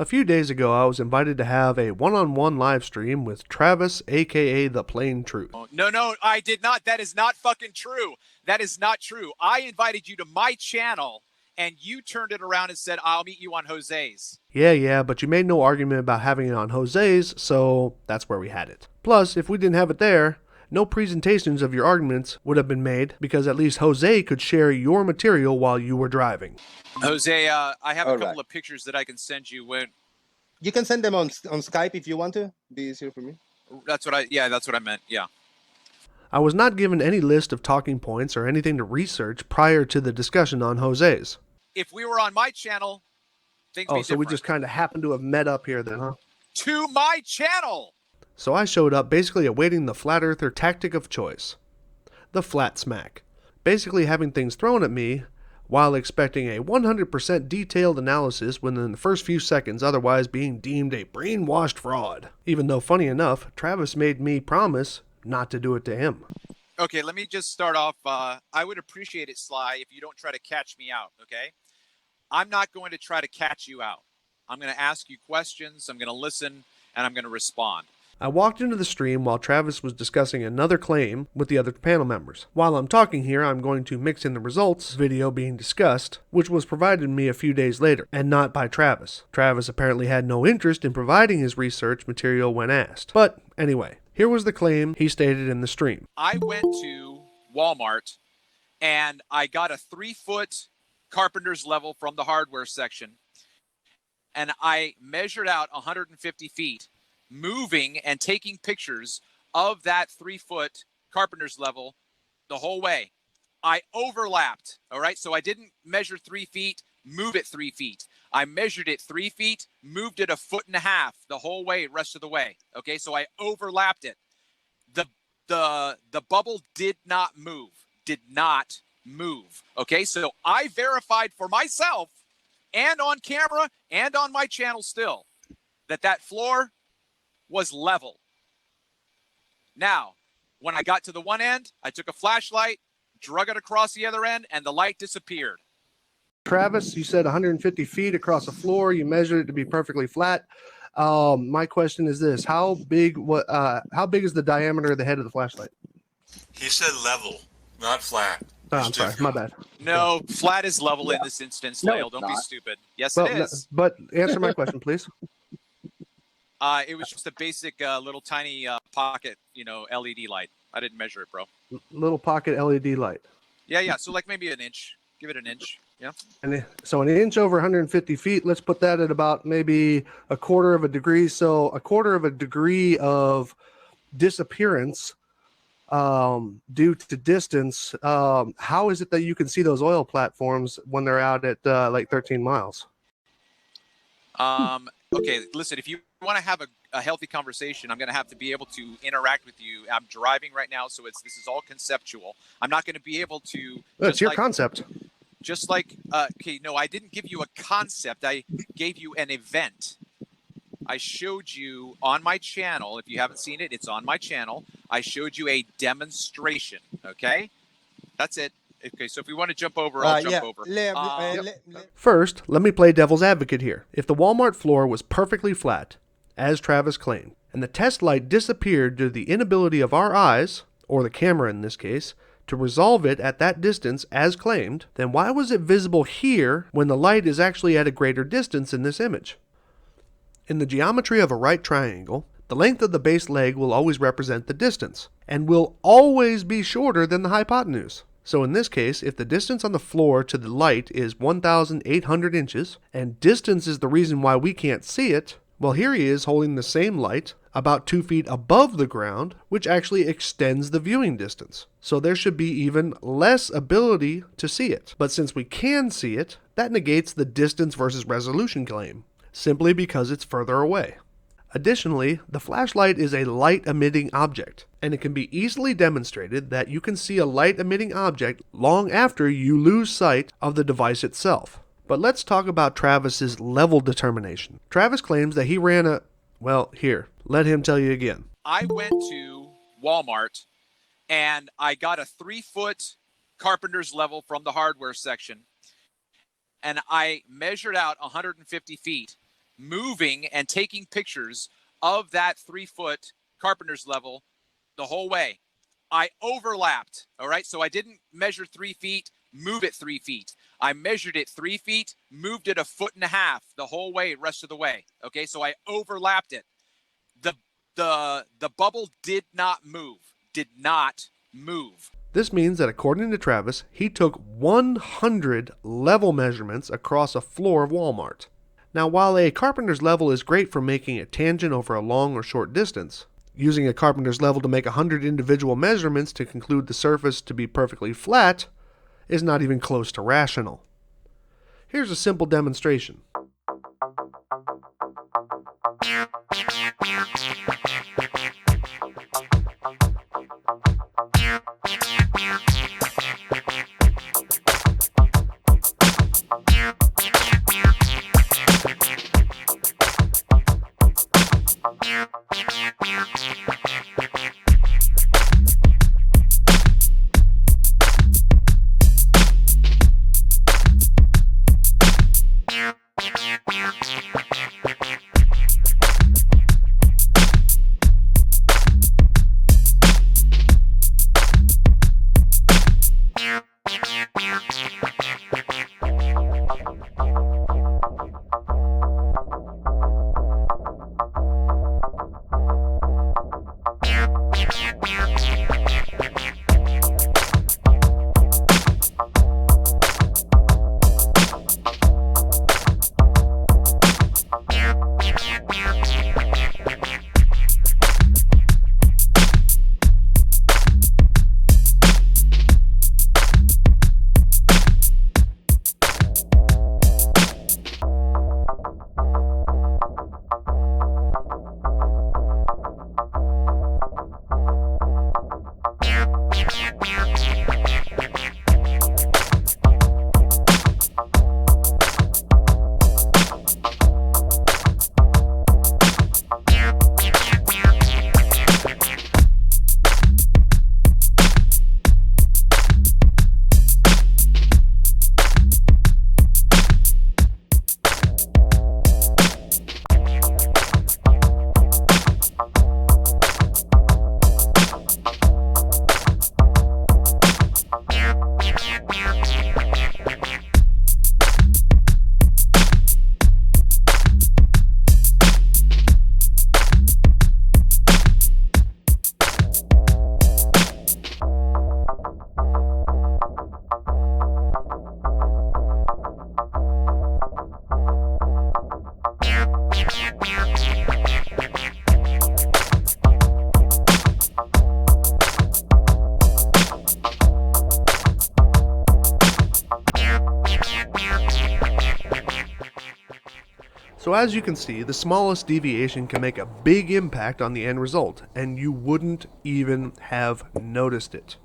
A few days ago, I was invited to have a one-on-one live stream with Travis, aka The Plain Truth. No, I did not. That is not fucking true. That is not true. I invited you to my channel, and you turned it around and said, I'll meet you on Jose's. Yeah, but you made no argument about having it on Jose's, so that's where we had it. Plus, if we didn't have it there, no presentations of your arguments would have been made because at least Jose could share your material while you were driving. Jose, I have a couple of pictures that I can send you. When you can send them on Skype if you want to. Be easier for me. That's what I meant. Yeah. I was not given any list of talking points or anything to research prior to the discussion on Jose's. If we were on my channel, things would be different. So we just kind of happened to have met up here then, huh? To my channel! So I showed up basically awaiting the flat earther tactic of choice. The flat smack. Basically having things thrown at me while expecting a 100% detailed analysis within the first few seconds, otherwise being deemed a brainwashed fraud. Even though, funny enough, Travis made me promise not to do it to him. Okay, let me just start off. I would appreciate it, Sly, if you don't try to catch me out, okay? I'm not going to try to catch you out. I'm going to ask you questions, I'm going to listen, and I'm going to respond. I walked into the stream while Travis was discussing another claim with the other panel members. While I'm talking here, I'm going to mix in the results video being discussed, which was provided me a few days later, and not by Travis. Travis apparently had no interest in providing his research material when asked. But anyway, here was the claim he stated in the stream. I went to Walmart and I got a 3-foot carpenter's level from the hardware section, and I measured out 150 feet, moving and taking pictures of that 3-foot carpenter's level the whole way. I overlapped, all right? So I didn't measure 3 feet, move it 3 feet. I measured it 3 feet, moved it 1.5 feet the whole way, rest of the way, okay? So I overlapped it. The bubble did not move, okay? So I verified for myself and on camera and on my channel still that floor was level. Now, when I got to the one end, I took a flashlight, drug it across the other end, and the light disappeared. Travis, you said 150 feet across the floor. You measured it to be perfectly flat. My question is this: how big is the diameter of the head of the flashlight? He said level, not flat. Oh, I'm sorry, my bad. No, flat is level in this instance, Lael. Don't be stupid. Yes, it is. But answer my question, please. It was just a basic little tiny pocket, LED light. I didn't measure it, bro. Little pocket LED light. Yeah. So like maybe an inch. Give it an inch. Yeah. And so an inch over 150 feet. Let's put that at about maybe 1/4 of a degree. So 1/4 of a degree of disappearance due to distance. How is it that you can see those oil platforms when they're out at like 13 miles? Okay, listen, if you want to have a healthy conversation, I'm going to have to be able to interact with you. I'm driving right now, so this is all conceptual. I'm not going to be able to. It's your concept. Just like, okay, no, I didn't give you a concept. I gave you an event. I showed you on my channel. If you haven't seen it, it's on my channel. I showed you a demonstration, okay? That's it. Okay, so if we want to jump over, I'll jump over. First, let me play devil's advocate here. If the Walmart floor was perfectly flat, as Travis claimed, and the test light disappeared due to the inability of our eyes, or the camera in this case, to resolve it at that distance as claimed, then why was it visible here when the light is actually at a greater distance in this image? In the geometry of a right triangle, the length of the base leg will always represent the distance, and will always be shorter than the hypotenuse. So in this case, if the distance on the floor to the light is 1,800 inches, and distance is the reason why we can't see it, well, here he is holding the same light about 2 feet above the ground, which actually extends the viewing distance. So there should be even less ability to see it. But since we can see it, that negates the distance versus resolution claim, simply because it's further away. Additionally, the flashlight is a light-emitting object, and it can be easily demonstrated that you can see a light-emitting object long after you lose sight of the device itself. But let's talk about Travis's level determination. Travis claims that he ran well, here, let him tell you again. I went to Walmart and I got a 3-foot carpenter's level from the hardware section, and I measured out 150 feet, moving and taking pictures of that 3-foot carpenter's level the whole way. I overlapped, all right? So I didn't measure 3 feet, move it 3 feet. I measured it 3 feet, moved it 1.5 feet the whole way, rest of the way, okay? So I overlapped it. The bubble did not move. This means that according to Travis, he took 100 level measurements across a floor of Walmart. Now, while a carpenter's level is great for making a tangent over a long or short distance, using a carpenter's level to make 100 individual measurements to conclude the surface to be perfectly flat is not even close to rational. Here's a simple demonstration. So as you can see, the smallest deviation can make a big impact on the end result, and you wouldn't even have noticed it.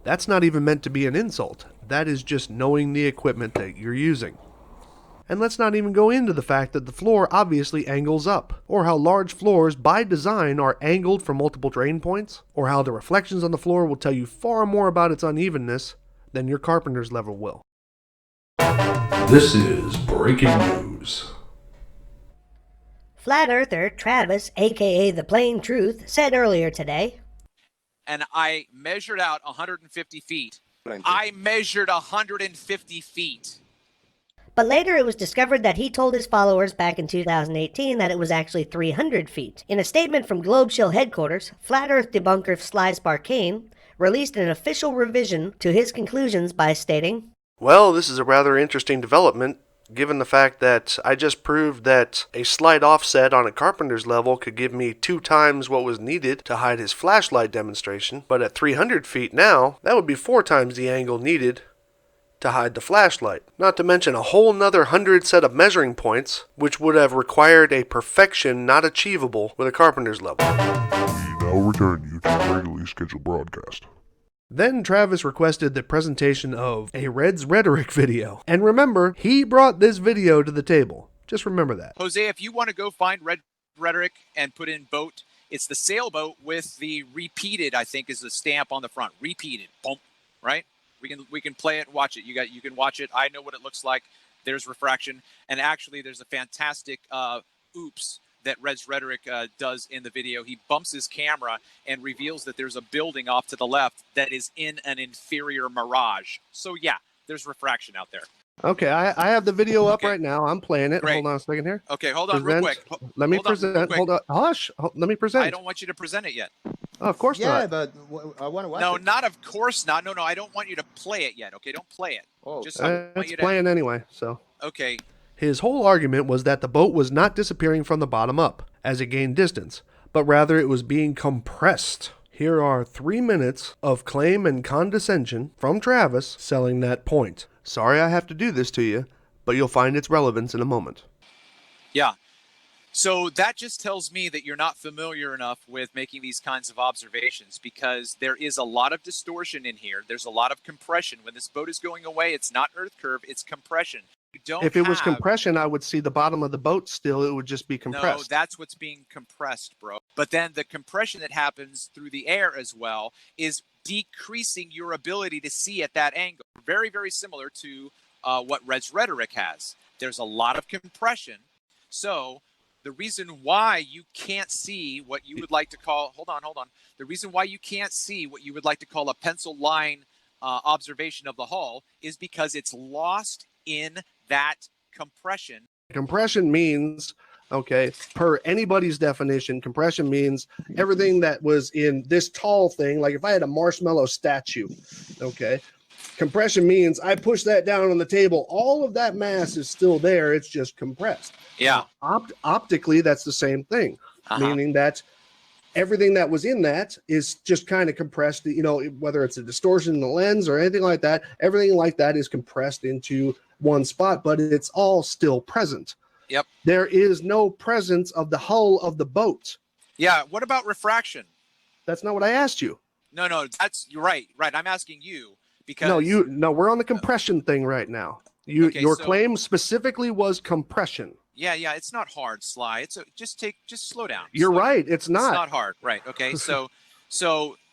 That's not even meant to be an insult. That is just knowing the equipment that you're using. And let's not even go into the fact that the floor obviously angles up, or how large floors by design are angled from multiple drain points, or how the reflections on the floor will tell you far more about its unevenness than your carpenter's level will. This is breaking news. Flat Earther Travis, aka The Plain Truth, said earlier today, and I measured out 150 feet. I measured 150 feet. But later it was discovered that he told his followers back in 2018 that it was actually 300 feet. In a statement from Globe Shill headquarters, Flat Earth debunker Sly Sparkane released an official revision to his conclusions by stating, "Well, this is a rather interesting development, given the fact that I just proved that a slight offset on a carpenter's level could give me 2 times what was needed to hide his flashlight demonstration, but at 300 feet now, that would be 4 times the angle needed to hide the flashlight. Not to mention a whole nother 100 set of measuring points, which would have required a perfection not achievable with a carpenter's level." We now return you to the regularly scheduled broadcast. Then Travis requested the presentation of a Red's Rhetoric video. And remember, he brought this video to the table. Just remember that. Jose, if you want to go find Red Rhetoric and put in boat, it's the sailboat with the repeated, I think, is the stamp on the front. Repeated. Boom. Right? We can play it and watch it. You can watch it. I know what it looks like. there's refraction. And actually, there's a fantastic oops that Red's Rhetoric does in the video. He bumps his camera and reveals that there's a building off to the left that is in an inferior mirage. So yeah, there's refraction out there. Okay, I have the video up Okay. right now. I'm playing it. Great. Hold on a second here. Okay, hold on real quick. Let me Hold on real present. quick. Hold on. Hush. Let me present. I don't want you to present it yet. Oh, of course Yeah, not. but I want to watch No, it. not of course not. No, I don't want you to play it yet. Okay, don't play it. Oh, Just I want It's you to. playing anyway, so. Okay, His whole argument was that the boat was not disappearing from the bottom up as it gained distance, but rather it was being compressed. Here are 3 minutes of claim and condescension from Travis selling that point. Sorry I have to do this to you, but you'll find its relevance in a moment. yeah. So that just tells me that you're not familiar enough with making these kinds of observations, because there is a lot of distortion in here. There's a lot of compression. When this boat is going away, it's not earth curve, it's compression. You don't If it was have- compression, I would see the bottom of the boat still. It would just be compressed. No, that's what's being compressed, bro. But then the compression that happens through the air as well is decreasing your ability to see at that angle. Very, very similar to what Red's Rhetoric has. There's a lot of compression. So the reason why you can't see what you would like to call, hold on. The reason why you can't see what you would like to call a pencil line observation of the hull is because it's lost in that compression. Compression means, okay, per anybody's definition, compression means everything that was in this tall thing, like if I had a marshmallow statue, okay, compression means I push that down on the table, all of that mass is still there, it's just compressed. Yeah. Optically, that's the same thing, meaning that everything that was in that is just kind of compressed, you know, whether it's a distortion in the lens or anything like that, everything like that is compressed into one spot, but it's all still present. Yep. There is no presence of the hull of the boat. Yeah. What about refraction? That's not what I asked you. No, you're right. Right. I'm asking you because No, we're on the compression thing right now. Okay, your so- claim specifically was compression. Yeah, it's not hard, Sly. Just slow down. You're Slow down. right. It's It's not. not hard. Right. Okay. So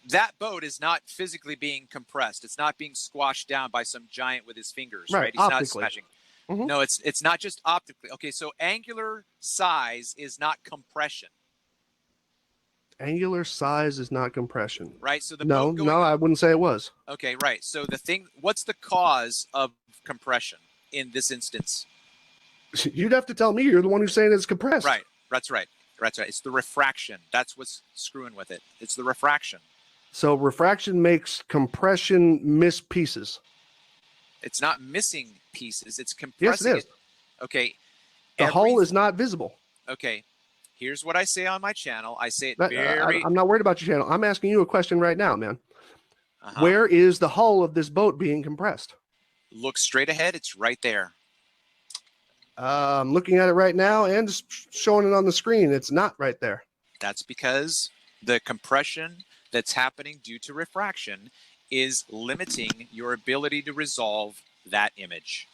that boat is not physically being compressed. It's not being squashed down by some giant with his fingers. Right, Right. He's not optically. smashing. Mhm. No, it's not just optically. Okay. So angular size is not compression. Angular size is not compression. Right. So the No, boat going, no, I wouldn't say it was. Okay. Right. So what's the cause of compression in this instance? You'd have to tell me. You're the one who's saying it's compressed. Right. That's right. It's the refraction. That's what's screwing with it. It's the refraction. So refraction makes compression miss pieces. It's not missing pieces. It's Yes, compressing it is. Okay. The hull is not visible. Okay. Here's what I say on my channel. I say it That- very. I'm not worried about your channel. I'm asking you a question right now, man. Uh-huh. Where is the hull of this boat being compressed? Look straight ahead. It's right there. I'm looking at it right now and just showing it on the screen. It's not right there. That's because the compression that's happening due to refraction is limiting your ability to resolve that image.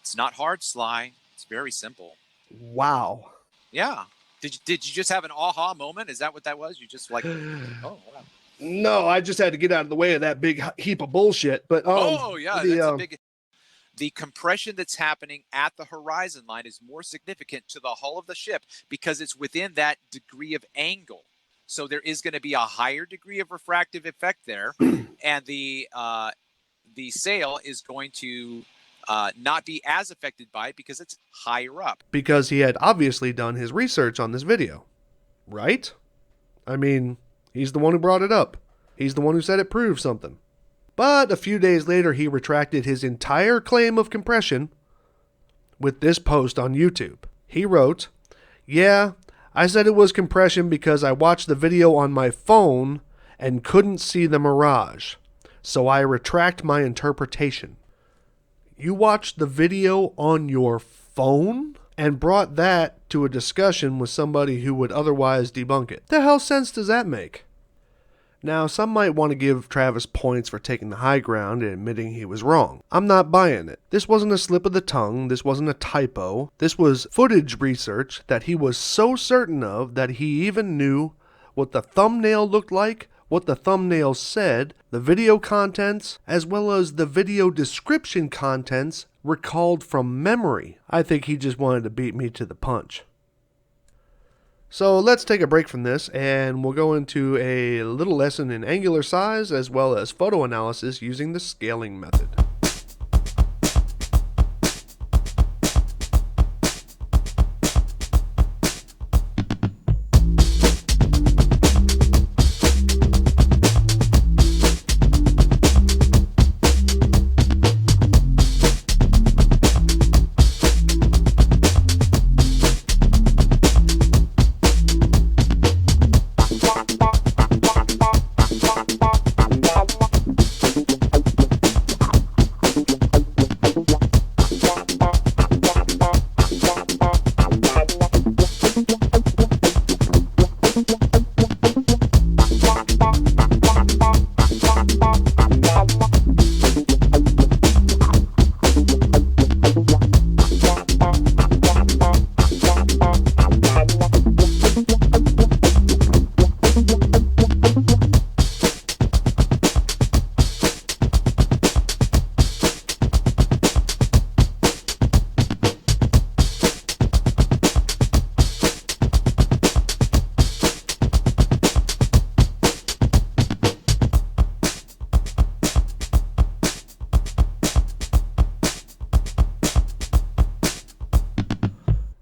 It's not hard, Sly. It's very simple. Wow. Yeah. Did you just have an aha moment? Is that what that was? You just like, oh, wow. No, I just had to get out of the way of that big heap of bullshit. But Oh, yeah, the, that's a big. The compression that's happening at the horizon line is more significant to the hull of the ship because it's within that degree of angle. So there is going to be a higher degree of refractive effect there, and the sail is going to not be as affected by it because it's higher up. because he had obviously done his research on this video, right? I mean, he's the one who brought it up. He's the one who said it proved something. But a few days later, he retracted his entire claim of compression with this post on YouTube. He wrote, "Yeah, I said it was compression because I watched the video on my phone and couldn't see the mirage. So I retract my interpretation." You watched the video on your phone and brought that to a discussion with somebody who would otherwise debunk it. The hell sense does that make? Now, some might want to give Travis points for taking the high ground and admitting he was wrong. I'm not buying it. This wasn't a slip of the tongue. This wasn't a typo. This was footage research that he was so certain of that he even knew what the thumbnail looked like, what the thumbnail said, the video contents, as well as the video description contents recalled from memory. I think he just wanted to beat me to the punch. So let's take a break from this and we'll go into a little lesson in angular size as well as photo analysis using the scaling method.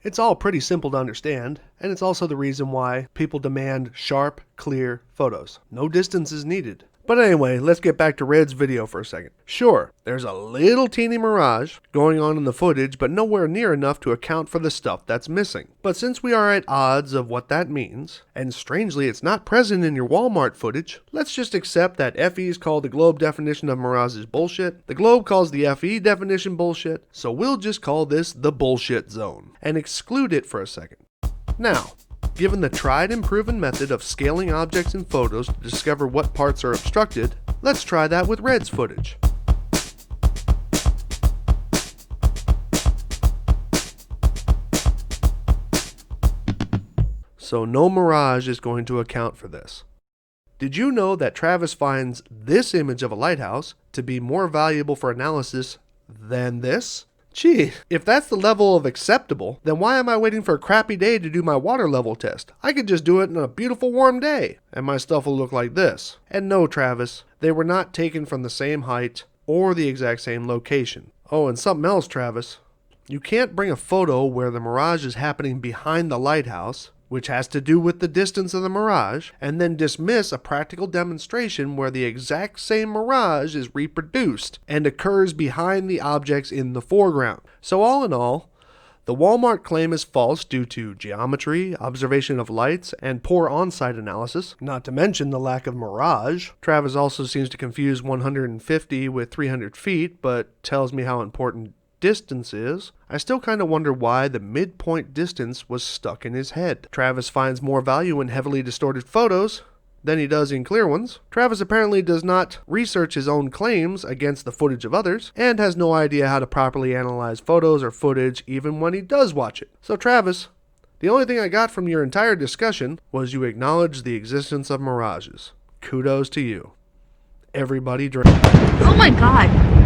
It's all pretty simple to understand, and it's also the reason why people demand sharp, clear photos. No distance is needed. But anyway, let's get back to Red's video for a second. Sure, there's a little teeny mirage going on in the footage, but nowhere near enough to account for the stuff that's missing. But since we are at odds of what that means, and strangely it's not present in your Walmart footage, let's just accept that FE's called the globe definition of mirages bullshit, the globe calls the FE definition bullshit, so we'll just call this the bullshit zone, and exclude it for a second. Now, given the tried and proven method of scaling objects in photos to discover what parts are obstructed, let's try that with Red's footage. So no mirage is going to account for this. Did you know that Travis finds this image of a lighthouse to be more valuable for analysis than this? Gee, if that's the level of acceptable, then why am I waiting for a crappy day to do my water level test? I could just do it on a beautiful warm day, and my stuff will look like this. And no, Travis, they were not taken from the same height or the exact same location. Oh, and something else, Travis. You can't bring a photo where the mirage is happening behind the lighthouse, which has to do with the distance of the mirage, and then dismiss a practical demonstration where the exact same mirage is reproduced and occurs behind the objects in the foreground. So all in all, the Walmart claim is false due to geometry, observation of lights, and poor on-site analysis, not to mention the lack of mirage. Travis also seems to confuse 150 with 300 feet, but tells me how important distance is. I still kind of wonder why the midpoint distance was stuck in his head. Travis finds more value in heavily distorted photos than he does in clear ones. Travis apparently does not research his own claims against the footage of others, and has no idea how to properly analyze photos or footage even when he does watch it. So Travis, the only thing I got from your entire discussion was you acknowledged the existence of mirages. Kudos to you. Everybody drink. Oh my god.